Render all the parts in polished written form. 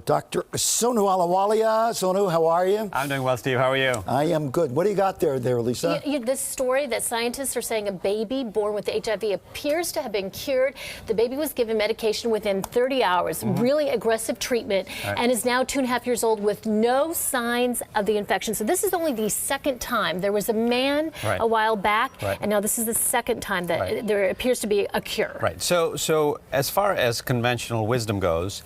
Dr. Sonu Ahluwalia. Sonu, how are you? I'm doing well, Steve. How are you? I am good. What do you got there, Lisa? This story that scientists are saying a baby born with HIV appears to have been cured. The baby was given medication within 30 hours, really aggressive treatment, and is now 2.5 years old with no signs of the infection. So this is only the second time. There was a man a while back, and now this is the second time that there appears to be a cure. Right. So as far as conventional wisdom goes,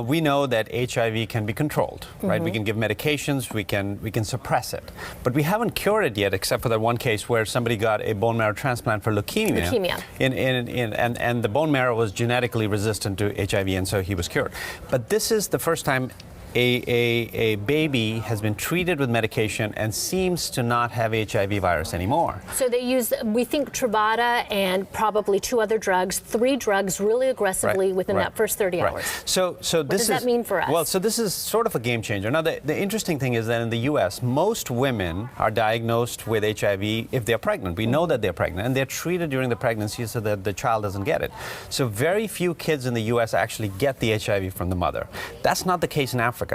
we know that HIV can be controlled, right? We can give medications, we can suppress it, but we haven't cured it yet, except for that one case where somebody got a bone marrow transplant for leukemia. And the bone marrow was genetically resistant to HIV, and so he was cured. But this is the first time a baby has been treated with medication and seems to not have HIV virus anymore. So they use, we think, Truvada and probably 2 other drugs, 3 drugs really aggressively within that first 30 hours. So what does that mean for us? Well, so this is sort of a game changer. Now, the interesting thing is that in the U.S., most women are diagnosed with HIV if they're pregnant. We know that they're pregnant, and they're treated during the pregnancy so that the child doesn't get it. So very few kids in the U.S. actually get the HIV from the mother. That's not the case in Africa.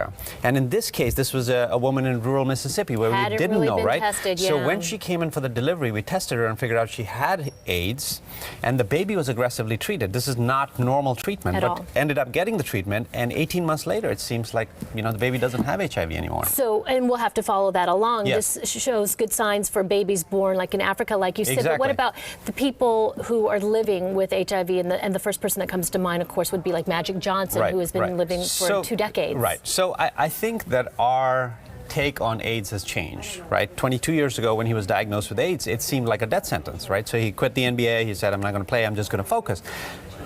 And in this case, this was a woman in rural Mississippi where we didn't really know, right? Tested, So when she came in for the delivery, we tested her and figured out she had AIDS, and the baby was aggressively treated. This is not normal treatment, but ended up getting the treatment, and 18 months later, it seems like, you know, the baby doesn't have HIV anymore. So, and we'll have to follow that along. This shows good signs for babies born like in Africa, like you said. But what about the people who are living with HIV? And the first person that comes to mind, of course, would be like Magic Johnson, who has been living for 2 decades. So I think that our take on AIDS has changed, right? 22 years ago when he was diagnosed with AIDS, it seemed like a death sentence, right? So he quit the NBA, he said, I'm not going to play, I'm just going to focus.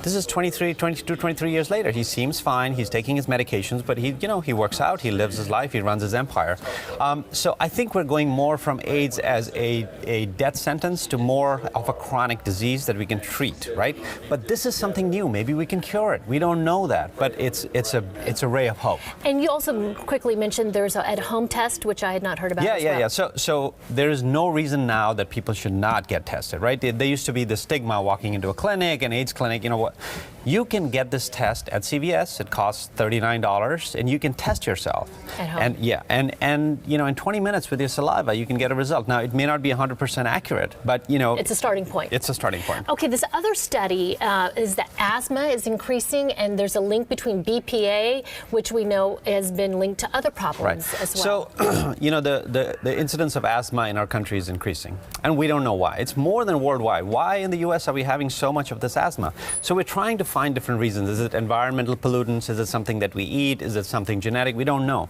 This is 23 years later. He seems fine. He's taking his medications, but he works out, he lives his life, he runs his empire. So I think we're going more from AIDS as a death sentence to more of a chronic disease that we can treat, right? But this is something new. Maybe we can cure it. We don't know that, but it's a ray of hope. And you also quickly mentioned there's an at-home test, which I had not heard about. Yeah. So there is no reason now that people should not get tested, right? There used to be the stigma walking into a clinic, an AIDS clinic, you know what? You can get this test at CVS. It costs $39, and you can test yourself. At home. And you know, in 20 minutes with your saliva, you can get a result. Now, it may not be 100% accurate, but you know, it's a starting point. It's a starting point. Okay, this other study is that asthma is increasing, and there's a link between BPA, which we know has been linked to other problems as well. So, you know, the incidence of asthma in our country is increasing, and we don't know why. It's more than worldwide. Why in the U.S. are we having so much of this asthma? So we're trying to find different reasons. Is it environmental pollutants? Is it something that we eat? Is it something genetic? We don't know.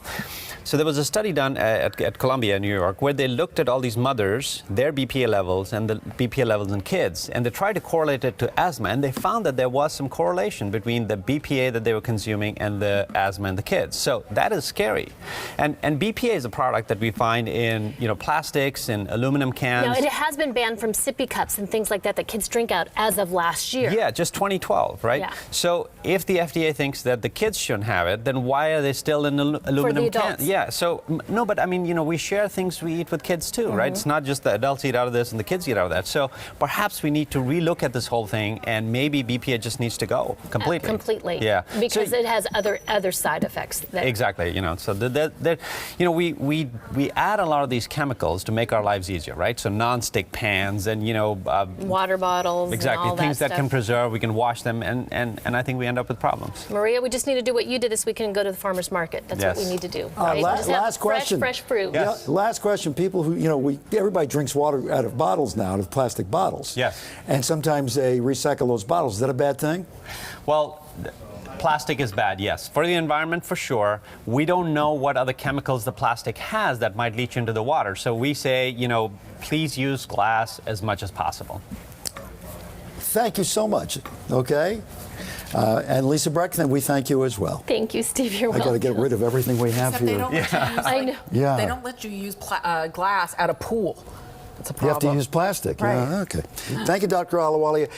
So there was a study done at Columbia, New York, where they looked at all these mothers, their BPA levels, and the BPA levels in kids, and they tried to correlate it to asthma, and they found that there was some correlation between the BPA that they were consuming and the asthma in the kids. So that is scary. And BPA is a product that we find in, you know, plastics and aluminum cans. Now, it has been banned from sippy cups and things like that kids drink out as of last year. Yeah, just 2012, right? Yeah. So if the FDA thinks that the kids shouldn't have it, then why are they still in aluminum cans? Yeah, so, no, but I mean, you know, we share things we eat with kids too, right? It's not just the adults eat out of this and the kids eat out of that. So perhaps we need to relook at this whole thing, and maybe BPA just needs to go completely. Completely. Yeah. Because it has other side effects. Exactly, you know, so you know, we add a lot of these chemicals to make our lives easier, right? So non-stick pans and, you know, water bottles. Exactly, and all things that stuff can preserve, we can wash them, and I think we end up with problems. Maria, we just need to do what you did this weekend and go to the farmer's market. That's what we need to do. Right? Last question. Fresh fruit. Yes. Last question. People who, you know, everybody drinks water out of bottles now, out of plastic bottles. Yes. And sometimes they recycle those bottles. Is that a bad thing? Well, plastic is bad, yes. For the environment, for sure. We don't know what other chemicals the plastic has that might leach into the water. So we say, you know, please use glass as much as possible. Thank you so much. Okay. And Lisa Breckman, we thank you as well. Thank you, Steve. You're welcome. I got to get rid of everything we have here. They don't let you use, I know. They don't let you use glass at a pool. That's a problem. You have to use plastic. Right. Yeah, okay. Thank you, Dr. Ahluwalia.